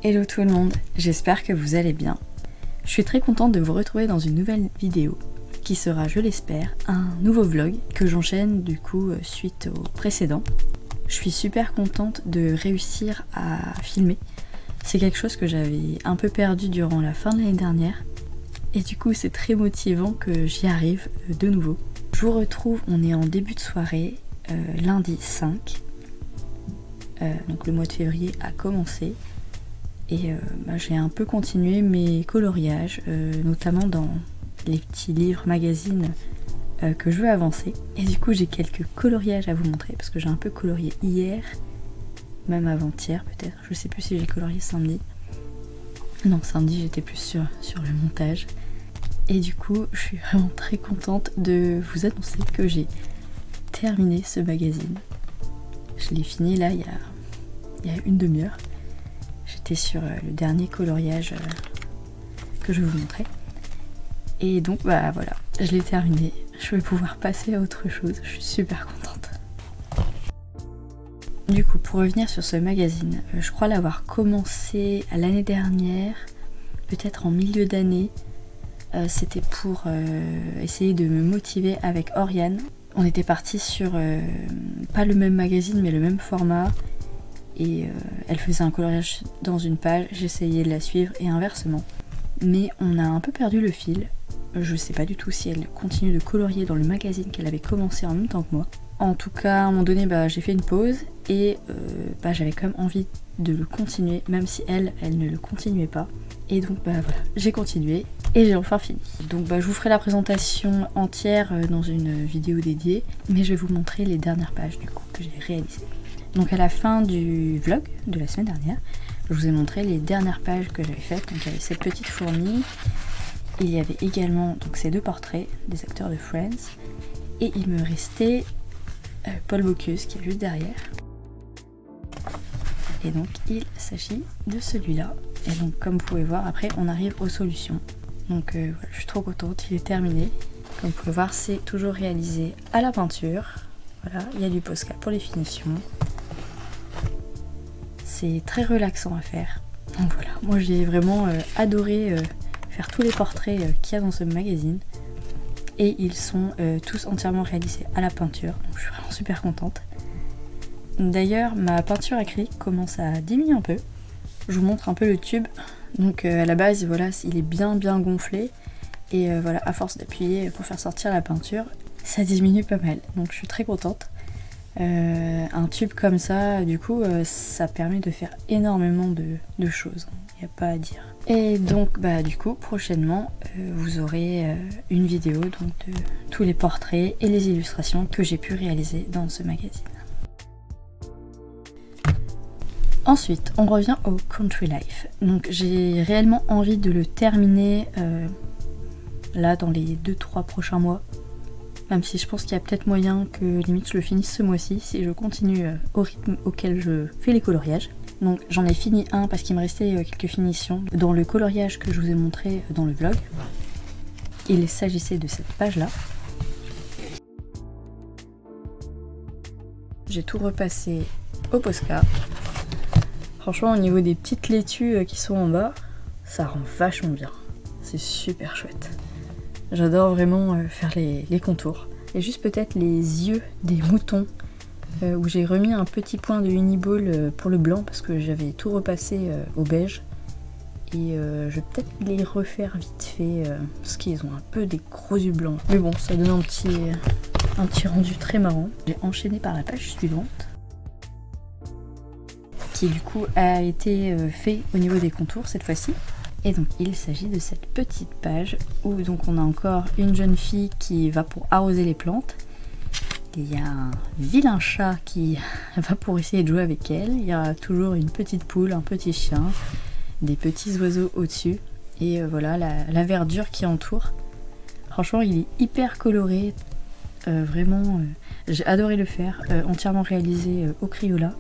Hello tout le monde, j'espère que vous allez bien. Je suis très contente de vous retrouver dans une nouvelle vidéo qui sera, je l'espère, un nouveau vlog que j'enchaîne du coup suite au précédent. Je suis super contente de réussir à filmer. C'est quelque chose que j'avais un peu perdu durant la fin de l'année dernière et du coup c'est très motivant que j'y arrive de nouveau. Je vous retrouve, on est en début de soirée, lundi 5, donc le mois de février a commencé. Et j'ai un peu continué mes coloriages, notamment dans les petits livres, magazines que je veux avancer. Et du coup j'ai quelques coloriages à vous montrer parce que j'ai un peu colorié hier, même avant-hier peut-être. Je sais plus si j'ai colorié samedi. Non, samedi j'étais plus sur le montage. Et du coup je suis vraiment très contente de vous annoncer que j'ai terminé ce magazine. Je l'ai fini là il y a une demi-heure. J'étais sur le dernier coloriage que je vais vous montrer. Et donc bah voilà, je l'ai terminé. Je vais pouvoir passer à autre chose. Je suis super contente. Du coup, pour revenir sur ce magazine, je crois l'avoir commencé à l'année dernière, peut-être en milieu d'année. C'était pour essayer de me motiver avec Oriane. On était parti sur pas le même magazine mais le même format. Et elle faisait un coloriage dans une page, j'essayais de la suivre et inversement. Mais on a un peu perdu le fil. Je sais pas du tout si elle continue de colorier dans le magazine qu'elle avait commencé en même temps que moi. En tout cas, à un moment donné, j'ai fait une pause et j'avais quand même envie de le continuer, même si elle ne le continuait pas. Et donc voilà, j'ai continué et j'ai enfin fini. Donc je vous ferai la présentation entière dans une vidéo dédiée, mais je vais vous montrer les dernières pages du coup que j'ai réalisées. Donc à la fin du vlog de la semaine dernière, je vous ai montré les dernières pages que j'avais faites. Donc il y avait cette petite fourmi, il y avait également donc ces deux portraits des acteurs de Friends, et il me restait Paul Bocuse qui est juste derrière. Et donc il s'agit de celui-là. Et donc comme vous pouvez voir, après on arrive aux solutions. Donc voilà, je suis trop contente, il est terminé. Comme vous pouvez voir, c'est toujours réalisé à la peinture. Voilà, il y a du Posca pour les finitions. C'est très relaxant à faire. Donc voilà, moi j'ai vraiment adoré faire tous les portraits qu'il y a dans ce magazine. Et ils sont tous entièrement réalisés à la peinture. Donc je suis vraiment super contente. D'ailleurs, ma peinture acrylique commence à diminuer un peu. Je vous montre un peu le tube. Donc à la base, voilà, il est bien gonflé. Et voilà, à force d'appuyer pour faire sortir la peinture, ça diminue pas mal. Donc je suis très contente. Un tube comme ça, du coup, ça permet de faire énormément de choses, il n'y a pas à dire. Et donc, du coup, prochainement, vous aurez une vidéo donc, de tous les portraits et les illustrations que j'ai pu réaliser dans ce magazine. Ensuite, on revient au Country Life. Donc, j'ai réellement envie de le terminer là dans les 2-3 prochains mois. Même si je pense qu'il y a peut-être moyen que limite je le finisse ce mois-ci si je continue au rythme auquel je fais les coloriages. Donc j'en ai fini un parce qu'il me restait quelques finitions dans le coloriage que je vous ai montré dans le vlog. Il s'agissait de cette page-là. J'ai tout repassé au Posca. Franchement au niveau des petites laitues qui sont en bas, ça rend vachement bien. C'est super chouette. J'adore vraiment faire les contours. Et juste peut-être les yeux des moutons où j'ai remis un petit point de Uniball pour le blanc parce que j'avais tout repassé au beige. Et je vais peut-être les refaire vite fait parce qu'ils ont un peu des gros yeux blancs. Mais bon, ça donne un petit rendu très marrant. J'ai enchaîné par la page suivante qui du coup a été fait au niveau des contours cette fois-ci. Et donc il s'agit de cette petite page où donc on a encore une jeune fille qui va pour arroser les plantes. Il y a un vilain chat qui va pour essayer de jouer avec elle. Il y a toujours une petite poule, un petit chien, des petits oiseaux au-dessus. Et voilà la verdure qui entoure. Franchement il est hyper coloré. Vraiment j'ai adoré le faire. Entièrement réalisé au Crayola.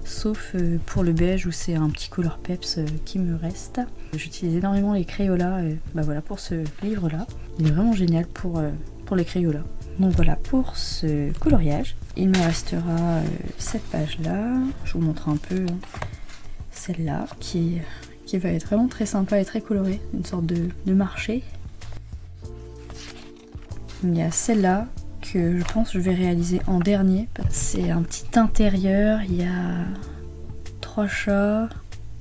Sauf pour le beige où c'est un petit color peps qui me reste. J'utilise énormément les Crayola voilà, pour ce livre là. Il est vraiment génial pour les Crayola. Donc voilà pour ce coloriage. Il me restera cette page là. Je vous montre un peu. celle-là qui va être vraiment très sympa et très colorée, une sorte de marché. Il y a celle-là que je pense que je vais réaliser en dernier. C'est un petit intérieur, il y a 3 chats,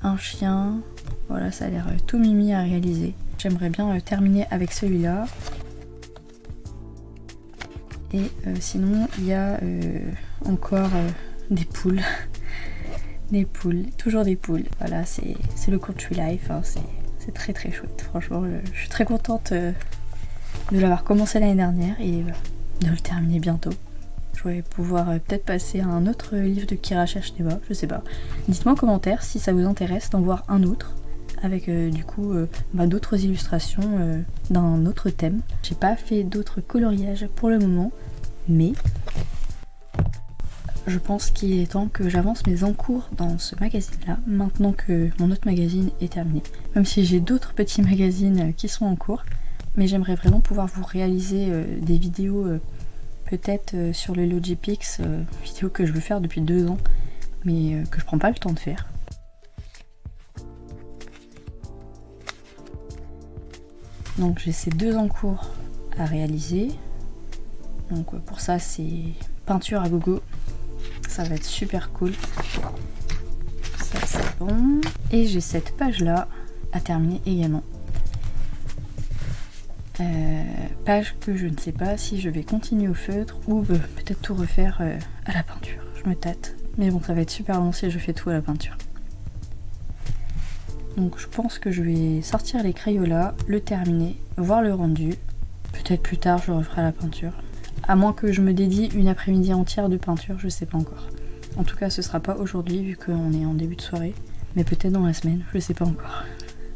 un chien, voilà, ça a l'air tout mimi à réaliser. J'aimerais bien terminer avec celui-là. Et sinon il y a encore des poules. Des poules, toujours des poules. Voilà, c'est le Country Life, hein, c'est très très chouette. Franchement, je suis très contente de l'avoir commencé l'année dernière et de le terminer bientôt. Je vais pouvoir peut-être passer à un autre livre de Kira Shachneva, je sais pas. Dites-moi en commentaire si ça vous intéresse d'en voir un autre avec du coup d'autres illustrations d'un autre thème. J'ai pas fait d'autres coloriages pour le moment, mais je pense qu'il est temps que j'avance mes encours dans ce magazine-là, maintenant que mon autre magazine est terminé. Même si j'ai d'autres petits magazines qui sont en cours, mais j'aimerais vraiment pouvoir vous réaliser des vidéos peut-être sur le Logipix, vidéo que je veux faire depuis 2 ans, mais que je prends pas le temps de faire. Donc j'ai ces 2 encours à réaliser. Donc pour ça c'est peinture à gogo. Ça va être super cool. Ça c'est bon. Et j'ai cette page là à terminer également. Page que je ne sais pas si je vais continuer au feutre ou peut-être tout refaire à la peinture. Je me tâte. Mais bon, ça va être super long si je fais tout à la peinture. Donc je pense que je vais sortir les Crayolas, le terminer, voir le rendu. Peut-être plus tard je referai la peinture. À moins que je me dédie une après-midi entière de peinture, je sais pas encore. En tout cas ce sera pas aujourd'hui vu qu'on est en début de soirée. Mais peut-être dans la semaine, je sais pas encore.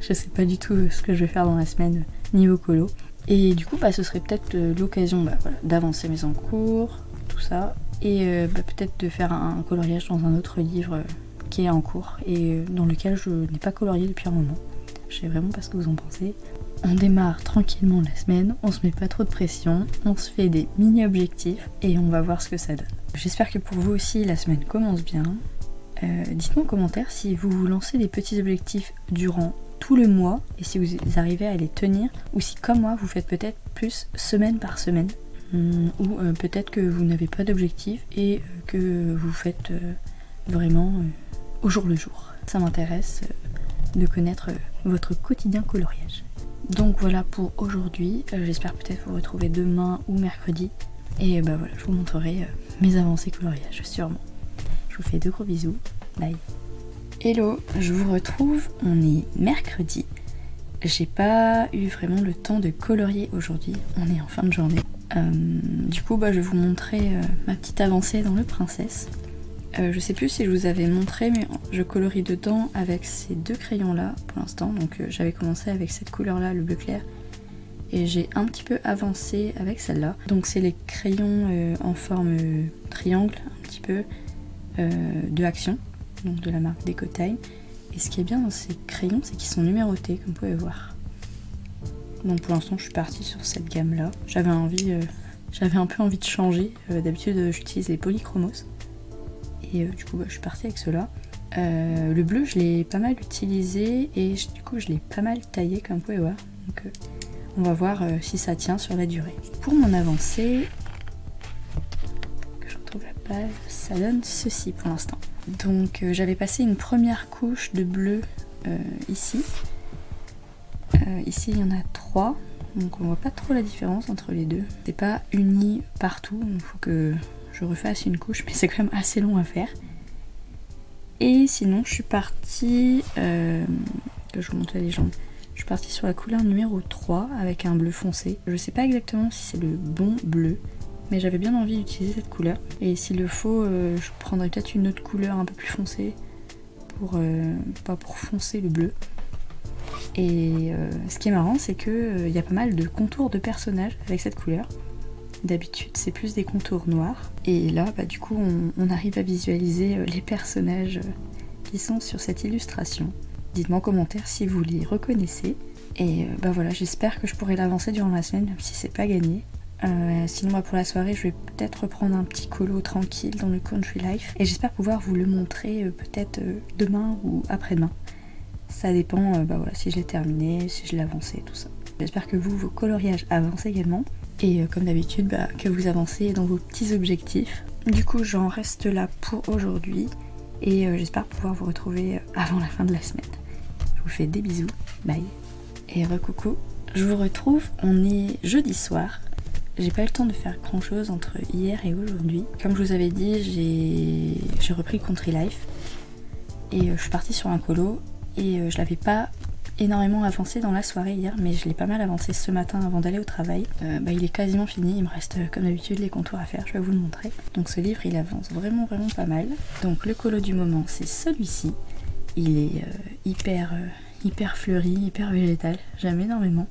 Je sais pas du tout ce que je vais faire dans la semaine niveau colo. Et du coup ce serait peut-être l'occasion voilà, d'avancer mes encours, tout ça. Et peut-être de faire un coloriage dans un autre livre qui est en cours et dans lequel je n'ai pas colorié depuis un moment. Je sais vraiment pas ce que vous en pensez. On démarre tranquillement la semaine, on se met pas trop de pression, on se fait des mini-objectifs et on va voir ce que ça donne. J'espère que pour vous aussi la semaine commence bien. Dites-moi en commentaire si vous vous lancez des petits objectifs durant tout le mois et si vous arrivez à les tenir ou si comme moi vous faites peut-être plus semaine par semaine ou peut-être que vous n'avez pas d'objectif et que vous faites vraiment au jour le jour. Ça m'intéresse de connaître votre quotidien coloriage. Donc voilà pour aujourd'hui, j'espère peut-être vous retrouver demain ou mercredi et voilà, je vous montrerai mes avancées coloriage sûrement. Je vous fais de gros bisous, bye. Hello, je vous retrouve, on est mercredi. J'ai pas eu vraiment le temps de colorier aujourd'hui, on est en fin de journée. Du coup je vais vous montrer ma petite avancée dans le Princesse. Je sais plus si je vous avais montré mais je colorie dedans avec ces 2 crayons là pour l'instant. Donc j'avais commencé avec cette couleur là, le bleu clair. Et j'ai un petit peu avancé avec celle-là. Donc c'est les crayons en forme triangle, un petit peu de Action, donc de la marque Decotime. Et ce qui est bien dans ces crayons, c'est qu'ils sont numérotés comme vous pouvez voir. Donc pour l'instant je suis partie sur cette gamme là. J'avais un peu envie de changer. D'habitude j'utilise les polychromos. Et du coup je suis partie avec ceux-là. Le bleu je l'ai pas mal utilisé et du coup je l'ai pas mal taillé comme vous pouvez voir. Donc on va voir si ça tient sur la durée. Pour mon avancée, que je retrouve la page, ça donne ceci pour l'instant. Donc j'avais passé une première couche de bleu ici. Ici il y en a 3, donc on voit pas trop la différence entre les deux. C'est pas uni partout, il faut que je refasse une couche, mais c'est quand même assez long à faire. Et sinon je suis partie, que je vous montre les jambes, je suis partie sur la couleur numéro 3 avec un bleu foncé. Je sais pas exactement si c'est le bon bleu, mais j'avais bien envie d'utiliser cette couleur. Et s'il le faut, je prendrai peut-être une autre couleur un peu plus foncée pas pour foncer le bleu. Et ce qui est marrant, c'est qu'il y a pas mal de contours de personnages avec cette couleur. D'habitude, c'est plus des contours noirs. Et là, du coup, on arrive à visualiser les personnages qui sont sur cette illustration. Dites-moi en commentaire si vous les reconnaissez. Et voilà, j'espère que je pourrai l'avancer durant la semaine, même si c'est pas gagné. Sinon pour la soirée je vais peut-être reprendre un petit colo tranquille dans le Country Life et j'espère pouvoir vous le montrer peut-être demain ou après-demain. Ça dépend voilà, si je l'ai terminé, si je l'ai avancé, tout ça. J'espère que vous, vos coloriages avancent également et comme d'habitude que vous avancez dans vos petits objectifs. Du coup j'en reste là pour aujourd'hui et j'espère pouvoir vous retrouver avant la fin de la semaine. Je vous fais des bisous, bye. Et recoucou, je vous retrouve, on est jeudi soir. J'ai pas eu le temps de faire grand chose entre hier et aujourd'hui. Comme je vous avais dit, j'ai repris Country Life et je suis partie sur un colo et je l'avais pas énormément avancé dans la soirée hier, mais je l'ai pas mal avancé ce matin avant d'aller au travail. Il est quasiment fini, il me reste comme d'habitude les contours à faire, je vais vous le montrer. Donc ce livre il avance vraiment pas mal. Donc le colo du moment c'est celui-ci, il est hyper fleuri, hyper végétal, j'aime énormément.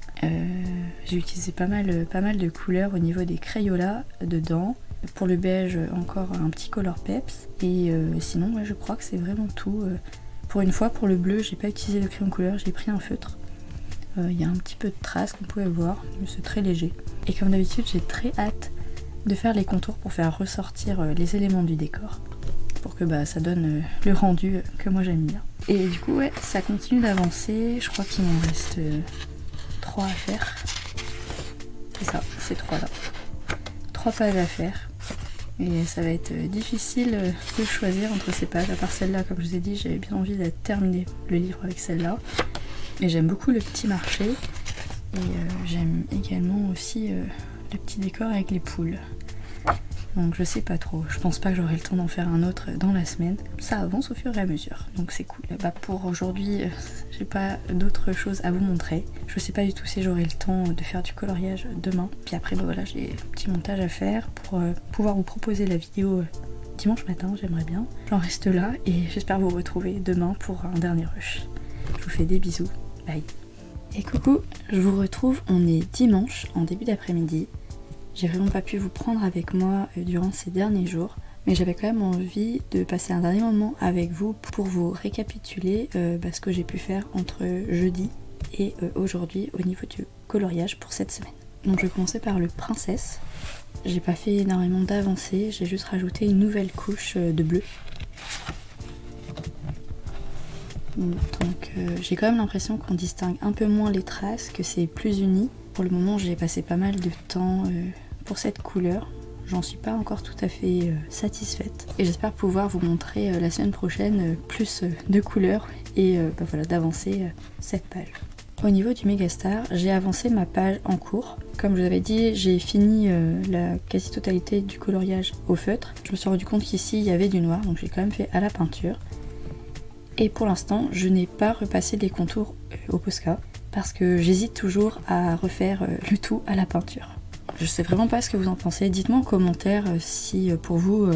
J'ai utilisé pas mal de couleurs au niveau des Crayolas dedans. Pour le beige encore un petit color peps et sinon je crois que c'est vraiment tout. Pour une fois, pour le bleu, j'ai pas utilisé le crayon couleur, j'ai pris un feutre. Il y a un petit peu de traces qu'on pouvait voir, mais c'est très léger. Et comme d'habitude, j'ai très hâte de faire les contours pour faire ressortir les éléments du décor. Pour que ça donne le rendu que moi j'aime bien. Et du coup, ouais, ça continue d'avancer. Je crois qu'il m'en reste 3 à faire. C'est ça, ces 3 là. 3 pages à faire. Et ça va être difficile de choisir entre ces pages. À part celle-là, comme je vous ai dit, j'avais bien envie de terminer le livre avec celle-là. Mais j'aime beaucoup le petit marché. Et j'aime également aussi le petit décor avec les poules. Donc je sais pas trop. Je pense pas que j'aurai le temps d'en faire un autre dans la semaine. Ça avance au fur et à mesure. Donc c'est cool. Pour aujourd'hui, j'ai pas d'autres choses à vous montrer. Je sais pas du tout si j'aurai le temps de faire du coloriage demain. Puis après, voilà, j'ai un petit montage à faire pour pouvoir vous proposer la vidéo dimanche matin. J'aimerais bien. J'en reste là et j'espère vous retrouver demain pour un dernier rush. Je vous fais des bisous. Bye. Et coucou, je vous retrouve. On est dimanche en début d'après-midi. J'ai vraiment pas pu vous prendre avec moi durant ces derniers jours, mais j'avais quand même envie de passer un dernier moment avec vous pour vous récapituler ce que j'ai pu faire entre jeudi et aujourd'hui au niveau du coloriage pour cette semaine. Donc je vais commencer par le Princesse. J'ai pas fait énormément d'avancées, j'ai juste rajouté une nouvelle couche de bleu. Donc j'ai quand même l'impression qu'on distingue un peu moins les traces, que c'est plus uni. Pour le moment j'ai passé pas mal de temps pour cette couleur. J'en suis pas encore tout à fait satisfaite. Et j'espère pouvoir vous montrer la semaine prochaine plus de couleurs et voilà, d'avancer cette page. Au niveau du Megastar, j'ai avancé ma page en cours. Comme je vous avais dit, j'ai fini la quasi-totalité du coloriage au feutre. Je me suis rendu compte qu'ici il y avait du noir, donc j'ai quand même fait à la peinture. Et pour l'instant, je n'ai pas repassé les contours au Posca parce que j'hésite toujours à refaire le tout à la peinture. Je sais vraiment pas ce que vous en pensez. Dites-moi en commentaire si pour vous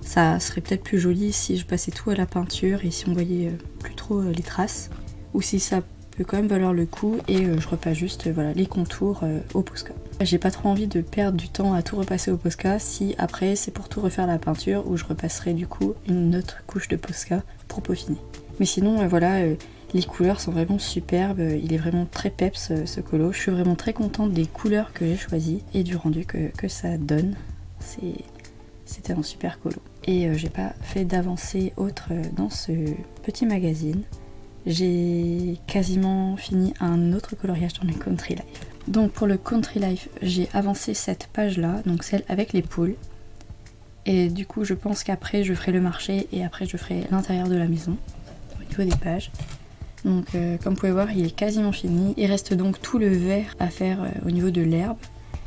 ça serait peut-être plus joli si je passais tout à la peinture et si on voyait plus trop les traces, ou si ça peut quand même valoir le coup et je repasse juste voilà, les contours au Posca. J'ai pas trop envie de perdre du temps à tout repasser au Posca si après c'est pour tout refaire la peinture où je repasserai du coup une autre couche de Posca pour peaufiner. Mais sinon voilà, les couleurs sont vraiment superbes, il est vraiment très peps ce colo. Je suis vraiment très contente des couleurs que j'ai choisies et du rendu que ça donne. C'était un super colo. Et j'ai pas fait d'avancée autre dans ce petit magazine. J'ai quasiment fini un autre coloriage dans le Country Life. Donc pour le Country Life, j'ai avancé cette page là, donc celle avec les poules. Et du coup je pense qu'après je ferai le marché et après je ferai l'intérieur de la maison au niveau des pages. Donc comme vous pouvez voir, il est quasiment fini. Il reste donc tout le vert à faire au niveau de l'herbe.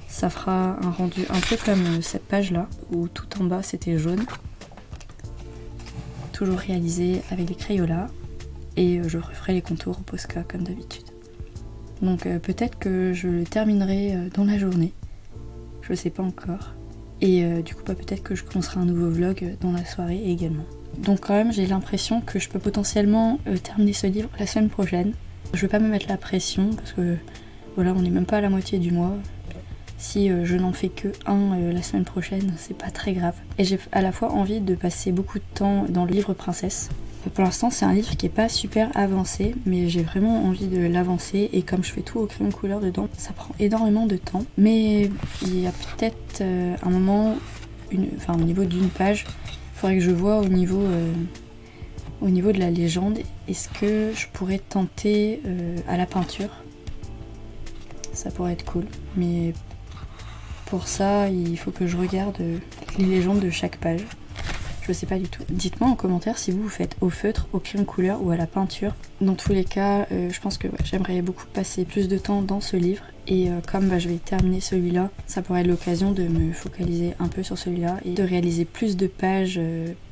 Ça fera un rendu un peu comme cette page là, où tout en bas c'était jaune. Toujours réalisé avec des Crayolas. Et je referai les contours au Posca comme d'habitude. Donc peut-être que je le terminerai dans la journée. Je sais pas encore. Et du coup peut-être que je commencerai un nouveau vlog dans la soirée également. Donc quand même j'ai l'impression que je peux potentiellement terminer ce livre la semaine prochaine. Je vais pas me mettre la pression parce que voilà, on n'est même pas à la moitié du mois. Si je n'en fais que un la semaine prochaine, c'est pas très grave. Et j'ai à la fois envie de passer beaucoup de temps dans le livre Princesse. Pour l'instant c'est un livre qui est pas super avancé, mais j'ai vraiment envie de l'avancer, et comme je fais tout au crayon couleur dedans, ça prend énormément de temps. Mais il y a peut-être un moment, au niveau d'une page, il faudrait que je vois au niveau de la légende, est-ce que je pourrais tenter à la peinture. Ça pourrait être cool, mais pour ça il faut que je regarde les légendes de chaque page. Je sais pas du tout. Dites-moi en commentaire si vous faites au feutre, au crayon couleur ou à la peinture. Dans tous les cas, je pense que j'aimerais beaucoup passer plus de temps dans ce livre. Et comme je vais terminer celui-là, ça pourrait être l'occasion de me focaliser un peu sur celui-là et de réaliser plus de pages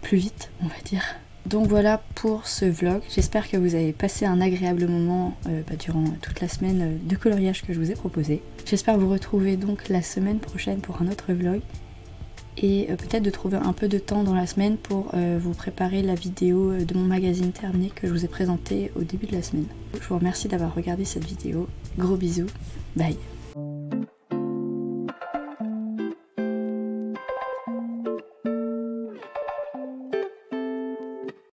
plus vite, on va dire. Donc voilà pour ce vlog. J'espère que vous avez passé un agréable moment durant toute la semaine de coloriage que je vous ai proposé. J'espère vous retrouver donc la semaine prochaine pour un autre vlog. Et peut-être de trouver un peu de temps dans la semaine pour vous préparer la vidéo de mon magazine terminé que je vous ai présenté au début de la semaine. Je vous remercie d'avoir regardé cette vidéo. Gros bisous. Bye.